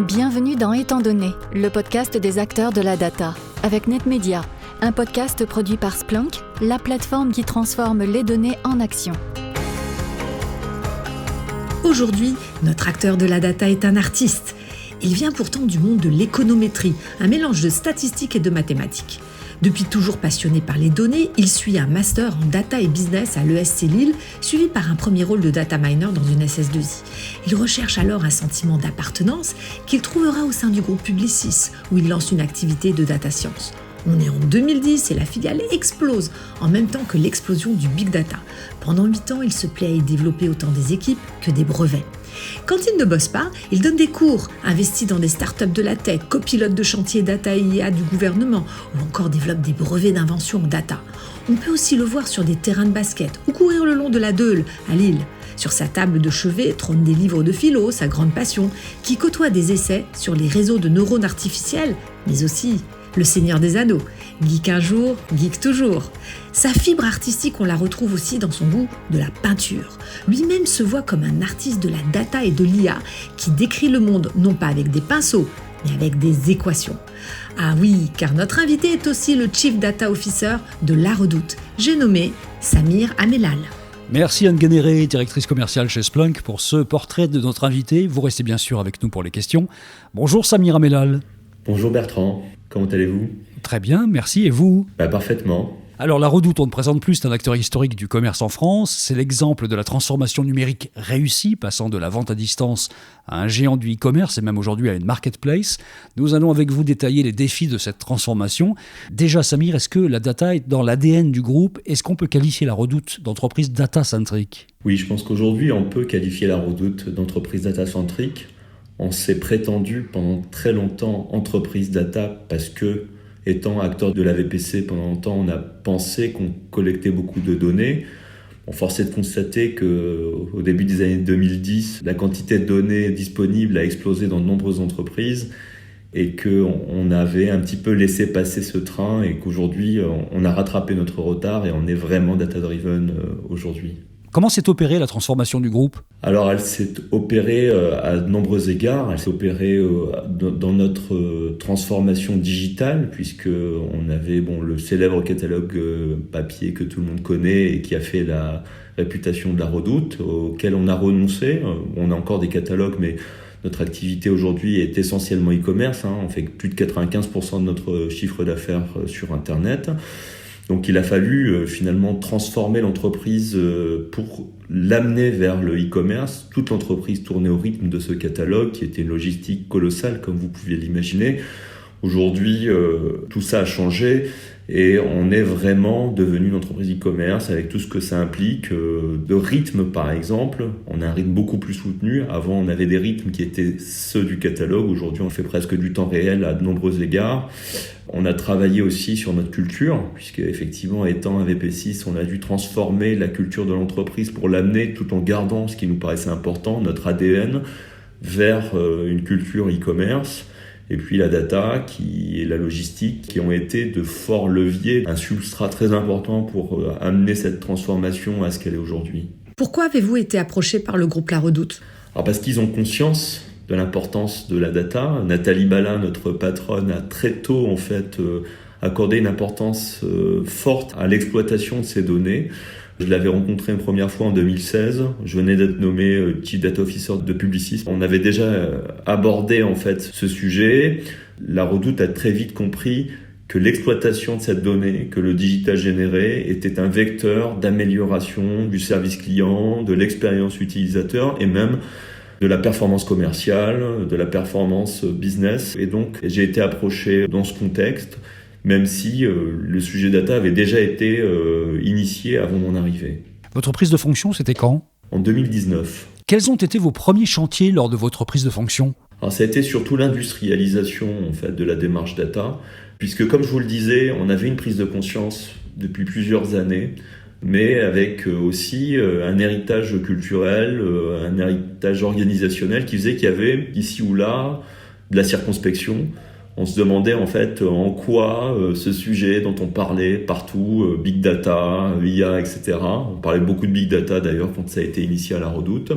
Bienvenue dans Étant donné, le podcast des acteurs de la data, avec NetMedia, un podcast produit par Splunk, la plateforme qui transforme les données en action. Aujourd'hui, notre acteur de la data est un artiste. Il vient pourtant du monde de l'économétrie, un mélange de statistiques et de mathématiques. Depuis toujours passionné par les données, il suit un master en data et business à l'ESC Lille, suivi par un premier rôle de data miner dans une SS2I. Il recherche alors un sentiment d'appartenance qu'il trouvera au sein du groupe Publicis, où il lance une activité de data science. On est en 2010 et la filiale explose, en même temps que l'explosion du big data. Pendant 8 ans, il se plaît à y développer autant des équipes que des brevets. Quand il ne bosse pas, il donne des cours, investit dans des startups de la tech, copilote de chantier data et IA du gouvernement, ou encore développe des brevets d'invention en data. On peut aussi le voir sur des terrains de basket ou courir le long de la Deûle, à Lille. Sur sa table de chevet trônent des livres de philo, sa grande passion, qui côtoie des essais sur les réseaux de neurones artificiels, mais aussi le Seigneur des Anneaux. Geek un jour, geek toujours. Sa fibre artistique, on la retrouve aussi dans son goût de la peinture. Lui-même se voit comme un artiste de la data et de l'IA qui décrit le monde non pas avec des pinceaux, mais avec des équations. Ah oui, car notre invité est aussi le Chief Data Officer de La Redoute. J'ai nommé Samir Amelal. Merci Anne Guénéré, directrice commerciale chez Splunk, pour ce portrait de notre invité. Vous restez bien sûr avec nous pour les questions. Bonjour Samir Amelal. Bonjour Bertrand, comment allez-vous ? Très bien, merci. Et vous ? Parfaitement. Alors La Redoute, on ne présente plus, c'est un acteur historique du commerce en France. C'est l'exemple de la transformation numérique réussie, passant de la vente à distance à un géant du e-commerce et même aujourd'hui à une marketplace. Nous allons avec vous détailler les défis de cette transformation. Déjà Samir, est-ce que la data est dans l'ADN du groupe ? Est-ce qu'on peut qualifier La Redoute d'entreprise data-centrique ? Oui, je pense qu'aujourd'hui on peut qualifier La Redoute d'entreprise data-centrique. On s'est prétendu pendant très longtemps entreprise data parce que, étant acteur de la VPC pendant longtemps, on a pensé qu'on collectait beaucoup de données. Force est de constater qu'au début des années 2010, la quantité de données disponibles a explosé dans de nombreuses entreprises et qu'on avait un petit peu laissé passer ce train et qu'aujourd'hui, on a rattrapé notre retard et on est vraiment data-driven aujourd'hui. Comment s'est opérée la transformation du groupe ? Alors elle s'est opérée à de nombreux égards. Elle s'est opérée dans notre transformation digitale, puisqu'on avait le célèbre catalogue papier que tout le monde connaît et qui a fait la réputation de La Redoute, auquel on a renoncé. On a encore des catalogues, mais notre activité aujourd'hui est essentiellement e-commerce. On fait plus de 95% de notre chiffre d'affaires sur Internet. Donc il a fallu finalement transformer l'entreprise pour l'amener vers le e-commerce. Toute l'entreprise tournait au rythme de ce catalogue qui était une logistique colossale comme vous pouviez l'imaginer. Aujourd'hui, tout ça a changé et on est vraiment devenu une entreprise e-commerce avec tout ce que ça implique. De rythme par exemple, on a un rythme beaucoup plus soutenu. Avant on avait des rythmes qui étaient ceux du catalogue. Aujourd'hui on fait presque du temps réel à de nombreux égards. On a travaillé aussi sur notre culture, puisque effectivement, étant un VP6, on a dû transformer la culture de l'entreprise pour l'amener, tout en gardant ce qui nous paraissait important, notre ADN, vers une culture e-commerce. Et puis la data et la logistique qui ont été de forts leviers, un substrat très important pour amener cette transformation à ce qu'elle est aujourd'hui. Pourquoi avez-vous été approché par le groupe La Redoute ? Alors parce qu'ils ont conscience de l'importance de la data. Nathalie Balin, notre patronne, a très tôt accordé une importance forte à l'exploitation de ces données. Je l'avais rencontré une première fois en 2016. Je venais d'être nommé Chief Data Officer de Publicis. On avait déjà abordé ce sujet. La Redoute a très vite compris que l'exploitation de cette donnée, que le digital généré, était un vecteur d'amélioration du service client, de l'expérience utilisateur et même de la performance commerciale, de la performance business. Et donc, j'ai été approché dans ce contexte, même si le sujet data avait déjà été initié avant mon arrivée. Votre prise de fonction, c'était quand ? En 2019. Quels ont été vos premiers chantiers lors de votre prise de fonction ? Alors, ça a été surtout l'industrialisation de la démarche data, puisque comme je vous le disais, on avait une prise de conscience depuis plusieurs années, mais avec aussi un héritage culturel, un héritage organisationnel qui faisait qu'il y avait ici ou là de la circonspection. On se demandait en quoi ce sujet dont on parlait partout, Big Data, IA, etc. On parlait beaucoup de Big Data d'ailleurs quand ça a été initié à La Redoute.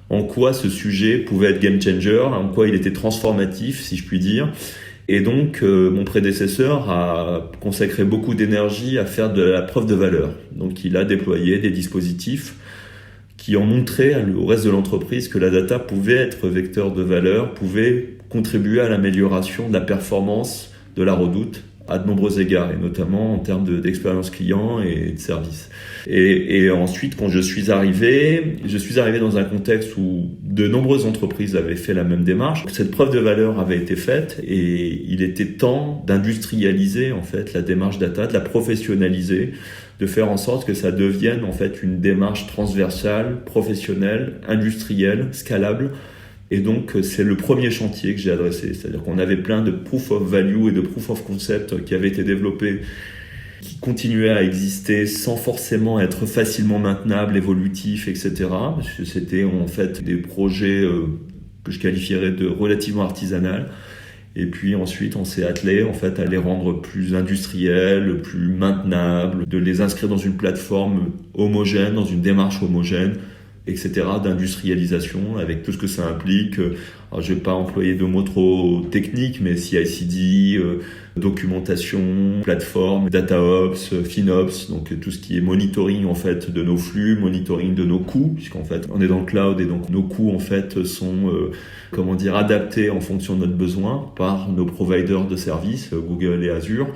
en quoi ce sujet pouvait être game changer, en quoi il était transformatif, si je puis dire. Et donc, mon prédécesseur a consacré beaucoup d'énergie à faire de la preuve de valeur. Donc, il a déployé des dispositifs qui ont montré au reste de l'entreprise que la data pouvait être vecteur de valeur, pouvait contribuer à l'amélioration de la performance de la Redoute à de nombreux égards, et notamment en termes d'expérience client et de service. Et ensuite, quand je suis arrivé dans un contexte où de nombreuses entreprises avaient fait la même démarche. Cette preuve de valeur avait été faite et il était temps d'industrialiser en fait la démarche data, de la professionnaliser, de faire en sorte que ça devienne en fait une démarche transversale, professionnelle, industrielle, scalable. Et donc, c'est le premier chantier que j'ai adressé. C'est-à-dire qu'on avait plein de proof of value et de proof of concept qui avaient été développés, qui continuaient à exister sans forcément être facilement maintenables, évolutifs, etc. Parce que c'était en fait des projets que je qualifierais de relativement artisanal. Et puis ensuite, on s'est attelé en fait à les rendre plus industriels, plus maintenables, de les inscrire dans une plateforme homogène, dans une démarche homogène, etc., d'industrialisation, avec tout ce que ça implique. Alors, je vais pas employer de mots trop techniques, mais CI/CD, documentation, plateforme, DataOps, FinOps, donc tout ce qui est monitoring en fait de nos flux, monitoring de nos coûts, puisqu'en fait on est dans le cloud et donc nos coûts en fait sont adaptés en fonction de notre besoin par nos providers de services, Google et Azure.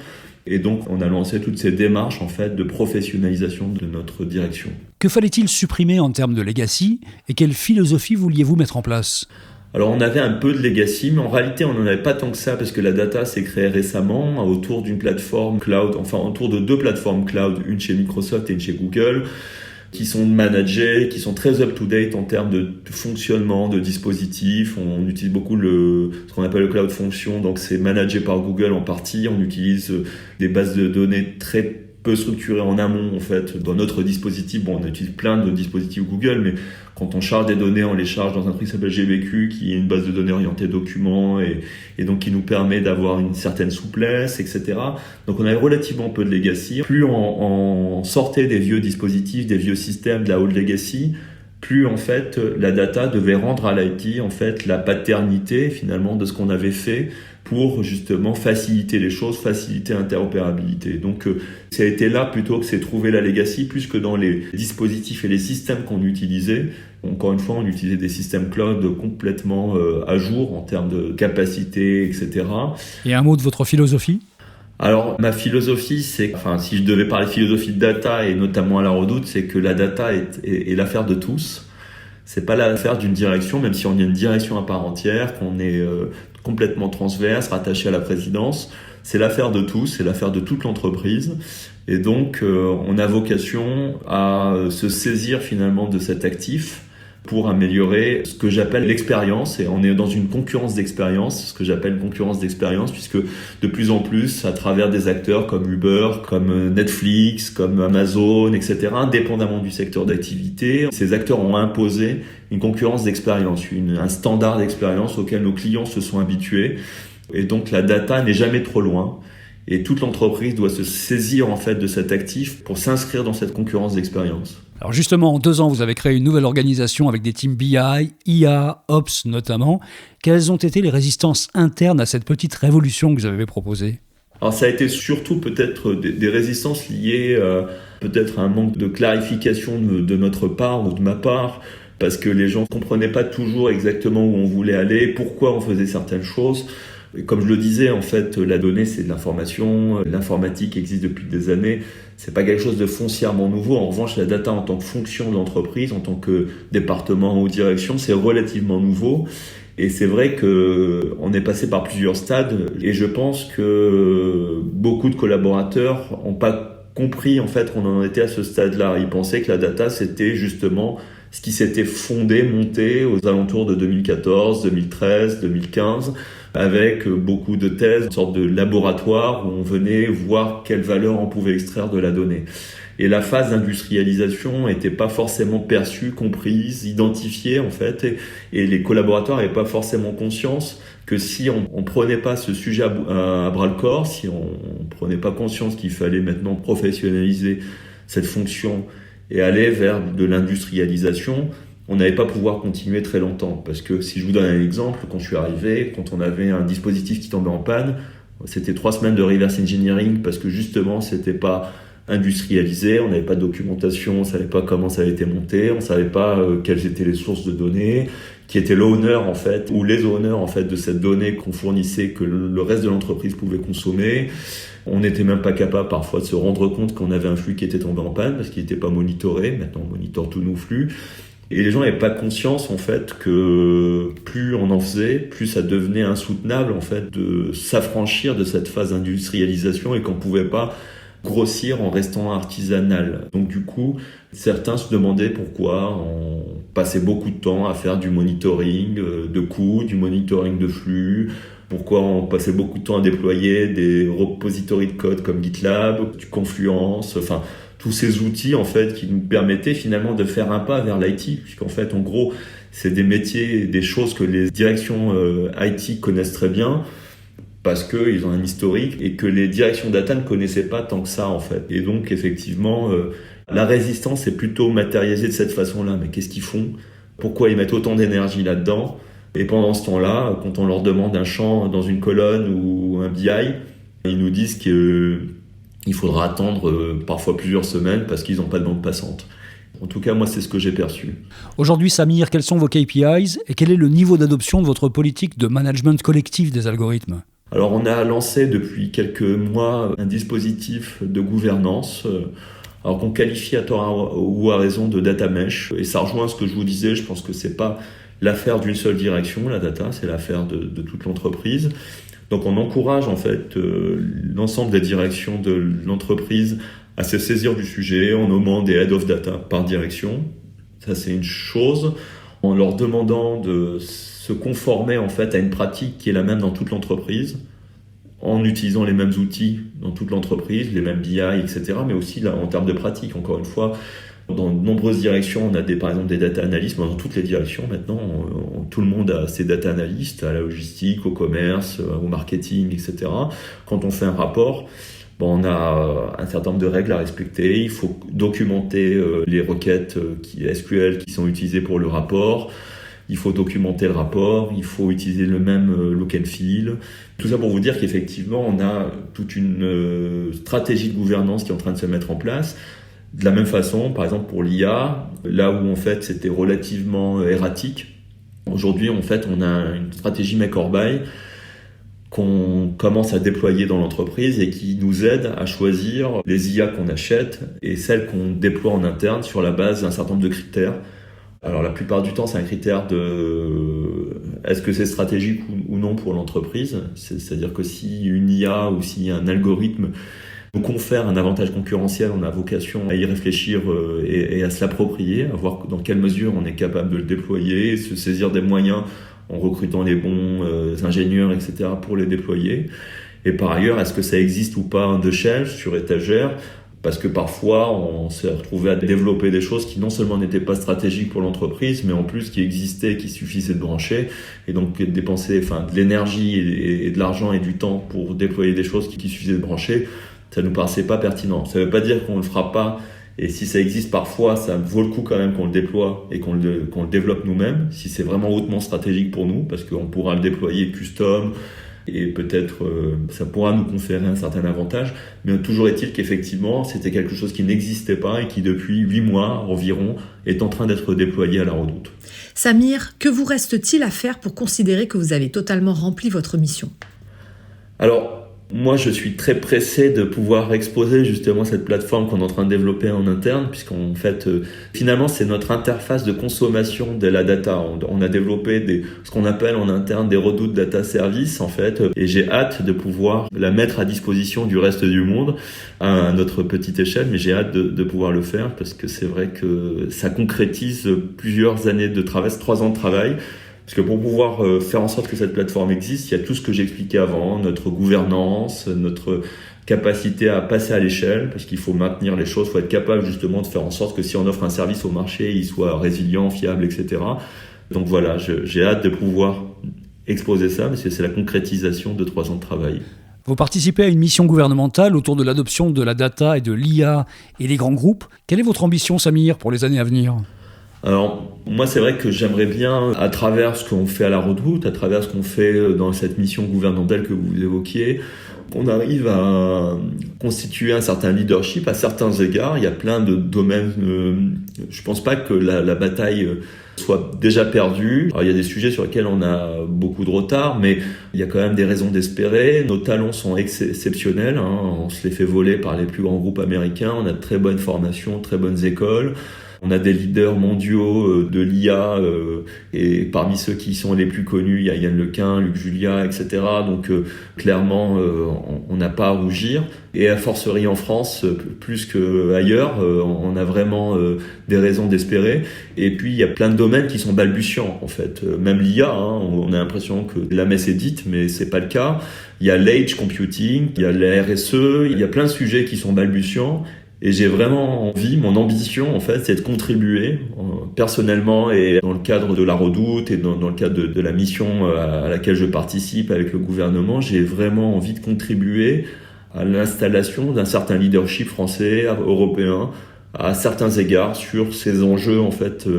Et donc, on a lancé toutes ces démarches en fait de professionnalisation de notre direction. Que fallait-il supprimer en termes de legacy et quelle philosophie vouliez-vous mettre en place ? Alors, on avait un peu de legacy, mais en réalité, on n'en avait pas tant que ça parce que la data s'est créée récemment autour d'une plateforme cloud, enfin autour de 2 plateformes cloud, une chez Microsoft et une chez Google, qui sont managés, qui sont très up-to-date en termes de fonctionnement, de dispositifs. On utilise beaucoup ce qu'on appelle le cloud function, donc c'est managé par Google en partie. On utilise des bases de données très peu structurées en amont, en fait, dans notre dispositif. Bon, on utilise plein de dispositifs Google, mais quand on charge des données, on les charge dans un truc qui s'appelle GBQ, qui est une base de données orientée documents et donc qui nous permet d'avoir une certaine souplesse, etc. Donc on avait relativement peu de legacy. Plus on sortait des vieux dispositifs, des vieux systèmes de la old legacy, plus en fait la data devait rendre à l'IT en fait la paternité finalement de ce qu'on avait fait pour justement faciliter les choses, faciliter l'interopérabilité. Donc ça a été là plutôt que c'est trouver la legacy plus que dans les dispositifs et les systèmes qu'on utilisait. Encore une fois, on utilisait des systèmes cloud complètement à jour en termes de capacité, etc. Et un mot de votre philosophie ? Alors, ma philosophie, si je devais parler philosophie de data et notamment à la Redoute, c'est que la data est l'affaire de tous. C'est pas l'affaire d'une direction, même si on a une direction à part entière, qu'on est complètement transverse, rattaché à la présidence. C'est l'affaire de tous, c'est l'affaire de toute l'entreprise. Et donc, on a vocation à se saisir finalement de cet actif pour améliorer ce que j'appelle l'expérience. Et on est dans une concurrence d'expérience, ce que j'appelle une concurrence d'expérience, puisque de plus en plus, à travers des acteurs comme Uber, comme Netflix, comme Amazon, etc., indépendamment du secteur d'activité, ces acteurs ont imposé une concurrence d'expérience, un standard d'expérience auquel nos clients se sont habitués. Et donc, la data n'est jamais trop loin. Et toute l'entreprise doit se saisir en fait de cet actif pour s'inscrire dans cette concurrence d'expérience. Alors justement, en 2 ans, vous avez créé une nouvelle organisation avec des teams BI, IA, Ops notamment. Quelles ont été les résistances internes à cette petite révolution que vous avez proposée ? Alors ça a été surtout peut-être des résistances liées peut-être à un manque de clarification de notre part ou de ma part, parce que les gens ne comprenaient pas toujours exactement où on voulait aller, pourquoi on faisait certaines choses. Et comme je le disais, en fait, la donnée, c'est de l'information. L'informatique existe depuis des années. C'est pas quelque chose de foncièrement nouveau. En revanche, la data en tant que fonction de l'entreprise, en tant que département ou direction, c'est relativement nouveau. Et c'est vrai que on est passé par plusieurs stades. Et je pense que beaucoup de collaborateurs n'ont pas compris, en fait, qu'on en était à ce stade-là. Ils pensaient que la data, c'était justement ce qui s'était fondé, monté aux alentours de 2014, 2013, 2015, avec beaucoup de thèses, une sorte de laboratoire où on venait voir quelle valeur on pouvait extraire de la donnée. Et la phase d'industrialisation n'était pas forcément perçue, comprise, identifiée en fait, et les collaborateurs n'avaient pas forcément conscience que si on prenait pas ce sujet à bras le corps, si on prenait pas conscience qu'il fallait maintenant professionnaliser cette fonction et aller vers de l'industrialisation, on n'allait pas pouvoir continuer très longtemps. Parce que si je vous donne un exemple, quand je suis arrivé, quand on avait un dispositif qui tombait en panne, c'était 3 semaines de reverse engineering parce que justement, c'était pas industrialisé, on n'avait pas de documentation, on ne savait pas comment ça avait été monté, on ne savait pas quelles étaient les sources de données, qui était l'owner en fait, ou les owners en fait de cette donnée qu'on fournissait, que le reste de l'entreprise pouvait consommer. On n'était même pas capable parfois de se rendre compte qu'on avait un flux qui était tombé en panne parce qu'il n'était pas monitoré. Maintenant, on monitore tous nos flux. Et les gens n'avaient pas conscience en fait que plus on en faisait, plus ça devenait insoutenable en fait de s'affranchir de cette phase d'industrialisation et qu'on ne pouvait pas grossir en restant artisanal. Donc du coup, certains se demandaient pourquoi on passait beaucoup de temps à faire du monitoring de coûts, du monitoring de flux, pourquoi on passait beaucoup de temps à déployer des repositories de code comme GitLab, du Confluence, enfin tous ces outils en fait qui nous permettaient finalement de faire un pas vers l'IT, puisqu'en fait en gros c'est des métiers, des choses que les directions IT connaissent très bien, parce qu'ils ont un historique et que les directions data ne connaissaient pas tant que ça en fait. Et donc effectivement, la résistance est plutôt matérialisée de cette façon-là. Mais qu'est-ce qu'ils font ? Pourquoi ils mettent autant d'énergie là-dedans ? Et pendant ce temps-là, quand on leur demande un champ dans une colonne ou un BI, ils nous disent qu'il faudra attendre parfois plusieurs semaines parce qu'ils n'ont pas de bande passante. En tout cas, moi, c'est ce que j'ai perçu. Aujourd'hui, Samir, quels sont vos KPIs et quel est le niveau d'adoption de votre politique de management collectif des algorithmes ? Alors, on a lancé depuis quelques mois un dispositif de gouvernance alors qu'on qualifie à tort ou à raison de data mesh. Et ça rejoint ce que je vous disais, je pense que c'est pas l'affaire d'une seule direction, la data, c'est l'affaire de toute l'entreprise. Donc, on encourage en fait l'ensemble des directions de l'entreprise à se saisir du sujet en nommant des head of data par direction. Ça, c'est une chose. En leur demandant de se conformer en fait à une pratique qui est la même dans toute l'entreprise, en utilisant les mêmes outils dans toute l'entreprise, les mêmes BI, etc. Mais aussi là, en termes de pratique, encore une fois, dans de nombreuses directions, on a par exemple des data analysts. Dans toutes les directions maintenant, tout le monde a ses data analysts, à la logistique, au commerce, au marketing, etc. Quand on fait un rapport, on a un certain nombre de règles à respecter. Il faut documenter les requêtes SQL qui sont utilisées pour le rapport. Il faut documenter le rapport. Il faut utiliser le même look and feel. Tout ça pour vous dire qu'effectivement, on a toute une stratégie de gouvernance qui est en train de se mettre en place. De la même façon, par exemple pour l'IA, là où en fait c'était relativement erratique, aujourd'hui en fait on a une stratégie make or buy qu'on commence à déployer dans l'entreprise et qui nous aide à choisir les IA qu'on achète et celles qu'on déploie en interne sur la base d'un certain nombre de critères. Alors la plupart du temps, c'est un critère de est-ce que c'est stratégique ou non pour l'entreprise. C'est-à-dire que si une IA ou si un algorithme nous confère un avantage concurrentiel, on a vocation à y réfléchir et à se l'approprier, à voir dans quelle mesure on est capable de le déployer, se saisir des moyens en recrutant les bons ingénieurs, etc. pour les déployer. Et par ailleurs, est-ce que ça existe ou pas on the shelf, sur étagère ? Parce que parfois, on s'est retrouvé à développer des choses qui non seulement n'étaient pas stratégiques pour l'entreprise, mais en plus qui existaient, qui suffisait de brancher. Et donc dépenser de l'énergie et de l'argent et du temps pour déployer des choses qui suffisaient de brancher, ça nous paraissait pas pertinent. Ça veut pas dire qu'on le fera pas. Et si ça existe parfois, ça vaut le coup quand même qu'on le déploie et qu'on le développe nous-mêmes, si c'est vraiment hautement stratégique pour nous, parce qu'on pourra le déployer custom et peut-être ça pourra nous conférer un certain avantage. Mais toujours est-il qu'effectivement, c'était quelque chose qui n'existait pas et qui depuis 8 mois environ est en train d'être déployé à la Redoute. Samir, que vous reste-t-il à faire pour considérer que vous avez totalement rempli votre mission ? Alors, moi, je suis très pressé de pouvoir exposer justement cette plateforme qu'on est en train de développer en interne, puisqu'en fait, finalement, c'est notre interface de consommation de la data. On a développé ce qu'on appelle en interne des Redoute Data Service, en fait, et j'ai hâte de pouvoir la mettre à disposition du reste du monde à notre petite échelle, mais j'ai hâte de pouvoir le faire parce que c'est vrai que ça concrétise plusieurs années de travail, 3 ans de travail. Parce que pour pouvoir faire en sorte que cette plateforme existe, il y a tout ce que j'expliquais avant, notre gouvernance, notre capacité à passer à l'échelle, parce qu'il faut maintenir les choses, il faut être capable justement de faire en sorte que si on offre un service au marché, il soit résilient, fiable, etc. Donc voilà, j'ai hâte de pouvoir exposer ça, parce que c'est la concrétisation de 3 ans de travail. Vous participez à une mission gouvernementale autour de l'adoption de la data et de l'IA et des grands groupes. Quelle est votre ambition, Samir, pour les années à venir ? Alors, moi, c'est vrai que j'aimerais bien, à travers ce qu'on fait à la Redoute, à travers ce qu'on fait dans cette mission gouvernementale que vous évoquiez, qu'on arrive à constituer un certain leadership à certains égards. Il y a plein de domaines. Je pense pas que la bataille soit déjà perdue. Alors, il y a des sujets sur lesquels on a beaucoup de retard, mais il y a quand même des raisons d'espérer. Nos talents sont exceptionnels. On se les fait voler par les plus grands groupes américains. On a de très bonnes formations, très bonnes écoles. On a des leaders mondiaux de l'IA et parmi ceux qui sont les plus connus, il y a Yann Lequin, Luc Julia, etc. Donc clairement, on n'a pas à rougir. Et à forcerie en France, plus qu'ailleurs, on a vraiment des raisons d'espérer. Et puis il y a plein de domaines qui sont balbutiants en fait. Même l'IA, on a l'impression que la messe est dite, mais c'est pas le cas. Il y a l'Edge Computing, il y a la RSE, il y a plein de sujets qui sont balbutiants. Et j'ai vraiment envie, mon ambition en fait, c'est de contribuer personnellement et dans le cadre de la Redoute et dans le cadre de la mission à laquelle je participe avec le gouvernement, j'ai vraiment envie de contribuer à l'installation d'un certain leadership français, européen, à certains égards sur ces enjeux en fait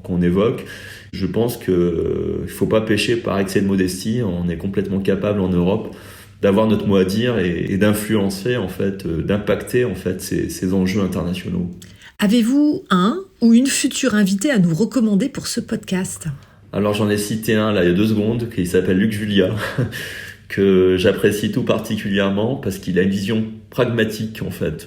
qu'on évoque. Je pense que il faut pas pécher par excès de modestie. On est complètement capable en Europe d'avoir notre mot à dire et d'influencer en fait, d'impacter en fait ces enjeux internationaux. Avez-vous un ou une future invitée à nous recommander pour ce podcast ? Alors j'en ai cité un là il y a 2 secondes qui s'appelle Luc Julia que j'apprécie tout particulièrement parce qu'il a une vision pragmatique en fait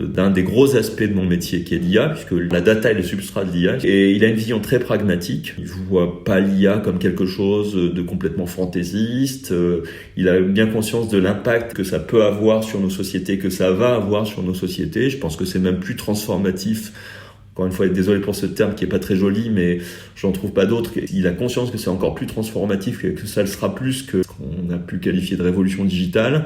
d'un des gros aspects de mon métier qui est l'IA, puisque la data est le substrat de l'IA, et il a une vision très pragmatique. Il ne voit pas l'IA comme quelque chose de complètement fantaisiste. Il a bien conscience de l'impact que ça peut avoir sur nos sociétés, que ça va avoir sur nos sociétés. Je pense que c'est même plus transformatif. Encore une fois, désolé pour ce terme qui est pas très joli, mais j'en trouve pas d'autre. Il a conscience que c'est encore plus transformatif, que ça le sera plus que ce qu'on a pu qualifier de révolution digitale.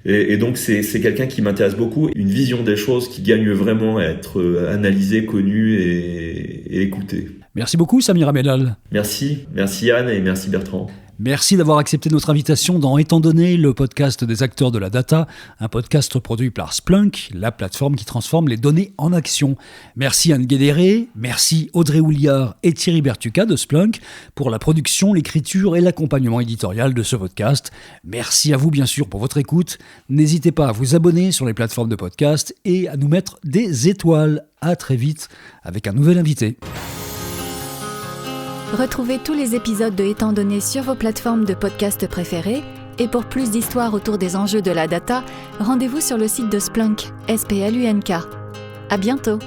Et donc c'est quelqu'un qui m'intéresse beaucoup, une vision des choses qui gagne vraiment à être analysée, connue et écoutée. Merci beaucoup Samir Amedal. Merci Anne et merci Bertrand. Merci d'avoir accepté notre invitation dans Étant donné, le podcast des acteurs de la data, un podcast produit par Splunk, la plateforme qui transforme les données en action. Merci Anne Guédéré, merci Audrey Houliard et Thierry Bertucca de Splunk pour la production, l'écriture et l'accompagnement éditorial de ce podcast. Merci à vous bien sûr pour votre écoute. N'hésitez pas à vous abonner sur les plateformes de podcast et à nous mettre des étoiles. À très vite avec un nouvel invité. Retrouvez tous les épisodes de Étant donné sur vos plateformes de podcast préférées et pour plus d'histoires autour des enjeux de la data, rendez-vous sur le site de Splunk, SPLUNK. À bientôt.